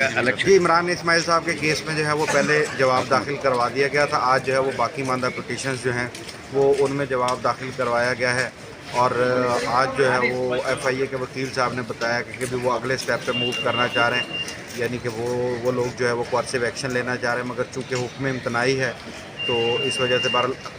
जी, इमरान इस्माइल साहब के केस में जो है वो पहले जवाब दाखिल करवा दिया गया था। आज जो है वो बाकी मानदा पिटीशंस जो हैं वो उनमें जवाब दाखिल करवाया गया है। और आज जो है वो एफआईए के वकील साहब ने बताया कि भी वो अगले स्टेप पे मूव करना चाह रहे हैं, यानी कि वो लोग जो है वो कोर्सिव एक्शन लेना चाह रहे हैं, मगर चूँकि हुक्म इम्तनाई है तो इस वजह से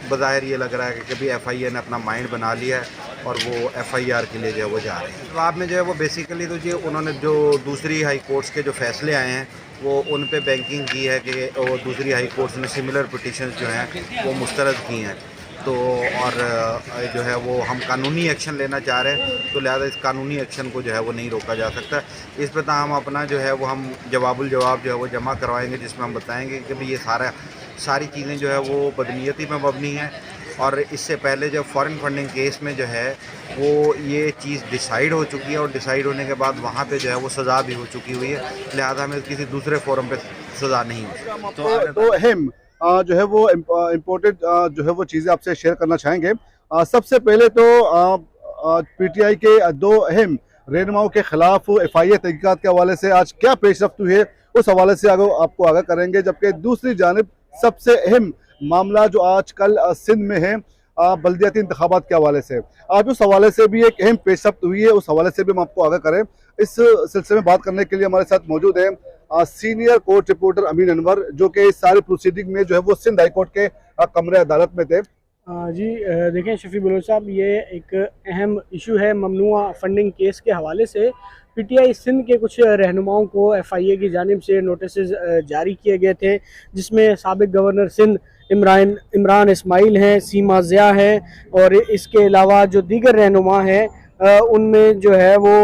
बज़ाहिर ये लग रहा है कि भी एफआईए ने अपना माइंड बना लिया है और वो एफआईआर के लिए जो है वो जा रहे हैं। जवाब में जो है वो बेसिकली तो जो उन्होंने जो दूसरी हाई कोर्ट्स के जो फैसले आए हैं वो उन पे बैंकिंग की है कि वो दूसरी हाई कोर्ट्स ने सिमिलर पिटीशंस जो हैं वो मुस्तरद की हैं। तो और जो है वो हम कानूनी एक्शन लेना चाह रहे हैं, तो लिहाजा इस कानूनी एक्शन को जो है वो नहीं रोका जा सकता। इस पर तो हम अपना जो है वो हम जवाब जो है वो जमा करवाएंगे, जिसमें हम बताएंगे कि भाई ये सारी चीज़ें जो है वो बदनीयती में मबनी हैं। और इससे पहले जब फॉरेन फंडिंग केस में जो है वो ये चीज़ डिसाइड हो चुकी है और डिसाइड होने के बाद वहाँ पे जो है वो सज़ा भी हो चुकी हुई है, लिहाजा हमें किसी दूसरे फोरम पे सज़ा नहीं हो। तो अहम जो है वो इम्पोर्टेड जो है वो चीज़ें आपसे शेयर करना चाहेंगे। सबसे पहले तो पीटीआई के दो अहम रहनुमाओं के खिलाफ एफआईए तहकीकात के हवाले से आज क्या पेशरफ्त हुई है उस हवाले से आपको आगाह करेंगे। जबकि दूसरी जानिब सबसे अहम मामला जो आज कल सिंध में है बल्दियाती इंतखाबात के हवाले से, आज उस हवाले से भी एक अहम पेशरफ्त हुई है, उस हवाले से भी हम आपको आगाह करें। इस सिलसिले में बात करने के लिए हमारे साथ मौजूद है सीनियर कोर्ट रिपोर्टर अमीन अनवर, जो कि इस सारी प्रोसीडिंग में जो है वो सिंध हाई कोर्ट के कमरे अदालत में थे। जी देखें शफी बलोच साहब, ये एक अहम इशू है ममनुआ फंडिंग केस के हवाले से। पीटीआई सिंध के कुछ रहनुमाओं को एफआईए की जानिब से नोटिस जारी किए गए थे, जिसमें साबिक गवर्नर सिंध इमरान इस्माइल हैं, सीमा ज़िया हैं, और इसके अलावा जो दीगर रहनुमा हैं उनमें जो है वो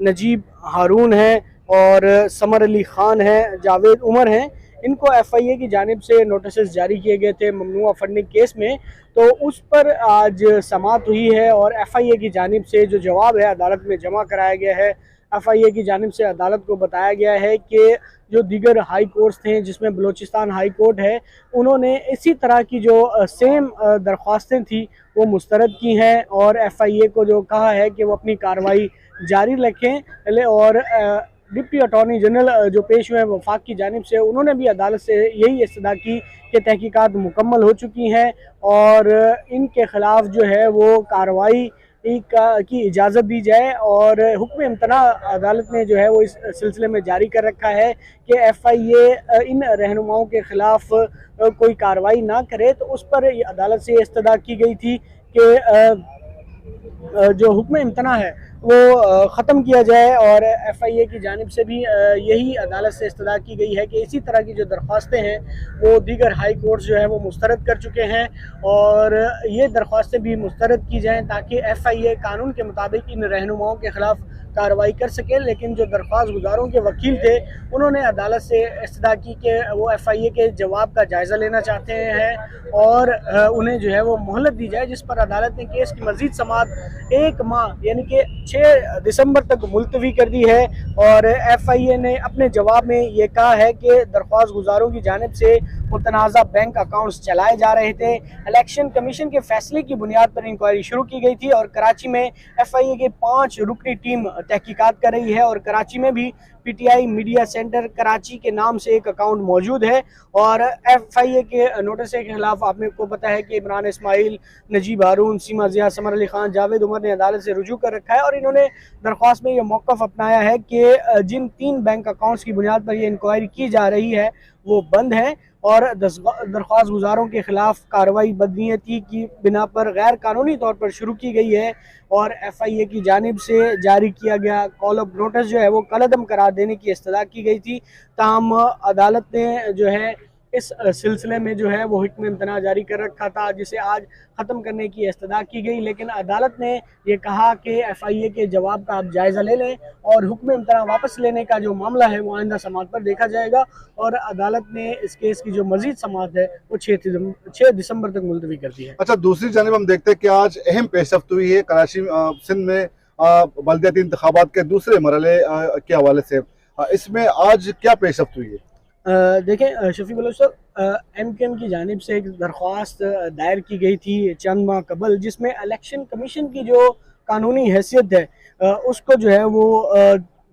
नजीब हारून हैं और समर अली ख़ान हैं, जावेद उमर हैं। इनको एफआईए की जानिब से नोटिस जारी किए गए थे ममनुआ फंडिंग केस में, तो उस पर आज समाअत हुई है और एफआईए की जानिब से जो जवाब है अदालत में जमा कराया गया है। एफआईए की जानिब से अदालत को बताया गया है कि जो दीगर हाई कोर्ट्स थे, जिसमें बलूचिस्तान हाई कोर्ट है, उन्होंने इसी तरह की जो सेम दरख्वास्तें थी वो मुस्तरद की हैं और एफआईए को जो कहा है कि वो अपनी कार्रवाई जारी रखें। और डिप्टी अटॉर्नी जनरल जो पेश हुए हैं वफाक की जानिब से, उन्होंने भी अदालत से यही इस्तदा की कि तहकीकात मुकम्मल हो चुकी हैं और इनके ख़िलाफ़ जो है वो कार्रवाई की इजाज़त दी जाए। और हुक्म इम्तना अदालत ने जो है वो इस सिलसिले में जारी कर रखा है कि एफआईए इन रहनुमाओं के ख़िलाफ़ कोई कार्रवाई ना करे। तो उस पर अदालत से इस्तदा की गई थी कि जो हुक्म इम्तना है वो ख़त्म किया जाए, और एफआईए की जानिब से भी यही अदालत से इस्तदा की गई है कि इसी तरह की जो दरख्वास्तें हैं वो दीगर हाई कोर्ट्स जो है वो मुस्तरद कर चुके हैं और ये दरख्वास्तें भी मुस्तरद की जाएँ ताकि एफआईए कानून के मुताबिक इन रहनुमाओं के ख़िलाफ़ कार्रवाई कर सके। लेकिन जो दरख्वास्त गुजारों के वकील थे, उन्होंने अदालत से इस्तदा की कि वो एफआईए के जवाब का जायज़ा लेना चाहते हैं और उन्हें जो है वो मोहलत दी जाए, जिस पर अदालत ने केस की मज़ीद समाअत 1 माह यानी कि 6 दिसंबर तक मुलतवी कर दी है। और एफआईए ने अपने जवाब में ये कहा है कि दरख्वास्त गुजारों की जानिब से मुतनाज़ा बैंक अकाउंट्स चलाए जा रहे थे। इलेक्शन कमीशन के फैसले की बुनियाद पर इंक्वायरी शुरू की गई थी और कराची में एफआईए की 5 रुकनी टीम तहकीकात कर रही है और कराची में भी पीटीआई मीडिया सेंटर कराची के नाम से एक अकाउंट मौजूद है। और एफआईए के नोटिस के खिलाफ आपने को पता है कि इमरान इस्माइल, नजीब हारून, सीमा ज़िया, समर अली ख़ान, जावेद उमर ने अदालत से रुजू कर रखा है और इन्होंने दरख्वास्त में ये मौक़िफ़ अपनाया है कि जिन 3 बैंक अकाउंट्स की बुनियाद पर ये इंक्वायरी की जा रही है वो बंद है और दरख्वास्त गुजारों के खिलाफ कार्रवाई बदनीयती की बिना पर गैर कानूनी तौर पर शुरू की गई है। और एफआईए की जानिब से जारी किया गया कॉल ऑफ नोटिस जो है वो कलअदम करार देने की इस्तदा की गई थी। ताहम अदालत ने जो है इस सिलसिले में जो है वो हुक्म इम्तना जारी कर रखा था, जिसे आज ख़त्म करने की इस्तदा की गई। लेकिन अदालत ने ये कहा कि एफआईए के जवाब का आप जायज़ा ले लें और हुक्म इम्तना वापस लेने का जो मामला है वो आइंदा समाअत पर देखा जाएगा। और अदालत ने इस केस की जो मज़ीद समाअत है वो 6 दिसंबर तक मुलतवी कर दी है। अच्छा, दूसरी जानिब हम देखते हैं कि आज अहम पेशरफ्त हुई है कराची सिंध में बल्दियाती इंतखाबात के दूसरे मरहले के हवाले से। इसमें आज क्या पेशरफ्त हुई है? देखें शफी बलोच साहब, एमकेएम की जानिब से एक दरख्वास्त दायर की गई थी चंद माह कबल, जिसमें इलेक्शन कमीशन की जो कानूनी हैसियत है उसको जो है वो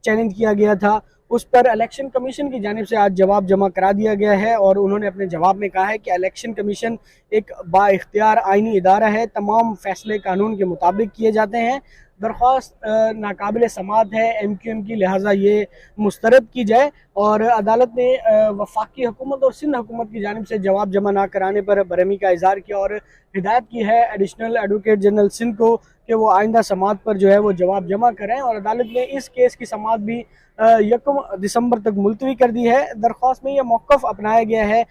चैलेंज किया गया था। उस पर इलेक्शन कमीशन की जानिब से आज जवाब जमा करा दिया गया है और उन्होंने अपने जवाब में कहा है कि इलेक्शन कमीशन एक बाइख्तियार आइनी इदारा है, तमाम फैसले कानून के मुताबिक किए जाते हैं। दरख्वास्त नाकाबिल समात है MQM की, लिहाजा ये मुस्तरद की जाए। और अदालत ने वफाकी हुकूमत और सिंध हुकूमत की जानिब से जवाब जमा ना कराने पर बरहमी का इजहार किया और हिदायत की है एडिशनल एडवोकेट जनरल सिंध को कि वो आइंदा समात पर जो है वो जवाब जमा करें। और अदालत ने इस केस की समात भी 1 दिसंबर तक मुलतवी कर दी है। दरख्वास्त में यह मौक़िफ़ अपनाया गया है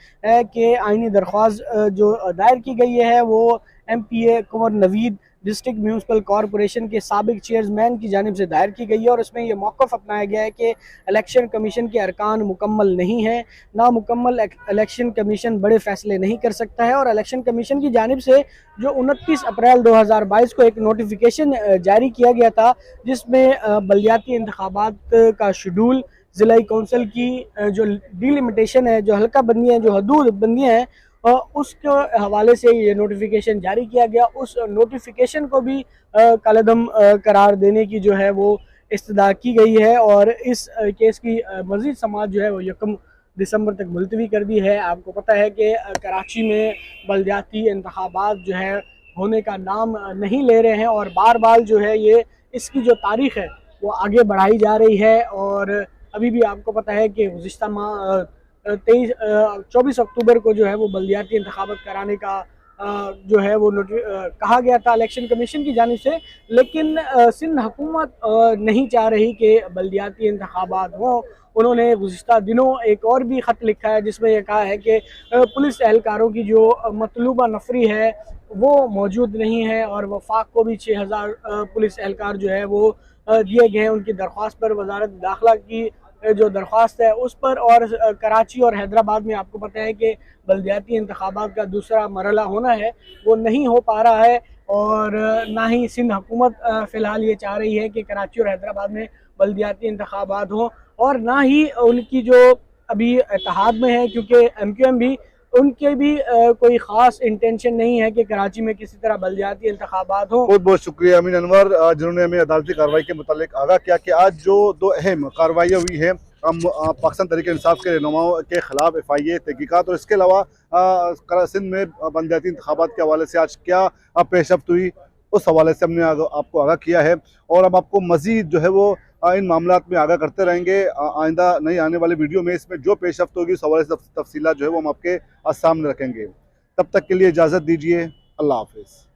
कि आइनी दरख्वास्त जो दायर की गई है वो MPA कुंवर नवीद डिस्ट्रिक्ट म्यूनसिपल कॉरपोरेशन के साबिक चेयरमैन की जानिब से दायर की गई है और इसमें यह मौक़िफ़ अपनाया गया है कि इलेक्शन कमीशन के अरकान मुकम्मल नहीं है, नामुकम्मल इलेक्शन कमीशन बड़े फ़ैसले नहीं कर सकता है। और इलेक्शन कमीशन की जानिब से जो 29 अप्रैल 2022 को एक नोटिफिकेशन जारी किया गया था जिसमें बलदियाती इंतखाबात का शेड्यूल, ज़िलाई कौंसिल की जो डिलिमिटेशन है, जो हल्का बंदियाँ, जो हदूद बंदियाँ हैं, उसके हवाले से ये नोटिफिकेशन जारी किया गया। उस नोटिफिकेशन को भी कालेदम करार देने की जो है वो इस्तदा की गई है और इस केस की मज़ीद समाअत जो है वो 1 दिसंबर तक मुलतवी कर दी है। आपको पता है कि कराची में बलदियाती इंतखाबात जो है होने का नाम नहीं ले रहे हैं और बार बार जो है ये इसकी जो तारीख़ है वो आगे बढ़ाई जा रही है। और अभी भी आपको पता है कि गुज़िश्ता माह 24 अक्टूबर को जो है वो बलदियाती इंतखाबात कराने का जो है वो कहा गया था इलेक्शन कमीशन की जानिब से, लेकिन सिंध हुकूमत नहीं चाह रही कि बलदियाती इंतखाबात हों। उन्होंने गुज़िश्ता दिनों एक और भी ख़त लिखा है जिसमें यह कहा है कि पुलिस एहलकारों की जो मतलूबा नफरी है वो मौजूद नहीं है और वफाक को भी 6000 पुलिस एहलकार जो है वो दिए गए हैं उनकी दरख्वास्त पर। वजारत दाखिला की जो दरख्वास्त है उस पर और कराची और हैदराबाद में आपको पता है कि बलदियाती इंतखाबात का दूसरा मरहला होना है वो नहीं हो पा रहा है। और ना ही सिंध हुकूमत फ़िलहाल ये चाह रही है कि कराची और हैदराबाद में बलदियाती इंतखाबात हों और ना ही उनकी जो अभी इत्तेहाद में है, क्योंकि MQM भी उनके भी कोई ख़ास इंटेंशन नहीं है कि कराची में किसी तरह बलदियाती इंतखाबात हों। बहुत बहुत शुक्रिया अमीन अनवर जिन्होंने हमें अदालती कार्रवाई के मुतालिक आगाह किया कि आज जो 2 अहम कार्रवाइयाँ हुई हैं पाकिस्तान तहरीक इंसाफ के रहनुमाओं के खिलाफ FIA तहकीकात और इसके अलावा सिंध में बलदियाती इंतखाबात के हवाले से आज क्या पेशरफ्त हुई उस हवाले से हमने आपको आगाह किया है और अब आपको मज़ीद जो है वो इन मामलात में आगाह करते रहेंगे। आइंदा नई आने वाली वीडियो में इसमें जो पेशरफ्त होगी उस हवाले से तफसीलात जो है वो हम आपके सामने रखेंगे। तब तक के लिए इजाज़त दीजिए। अल्लाह हाफ़िज़।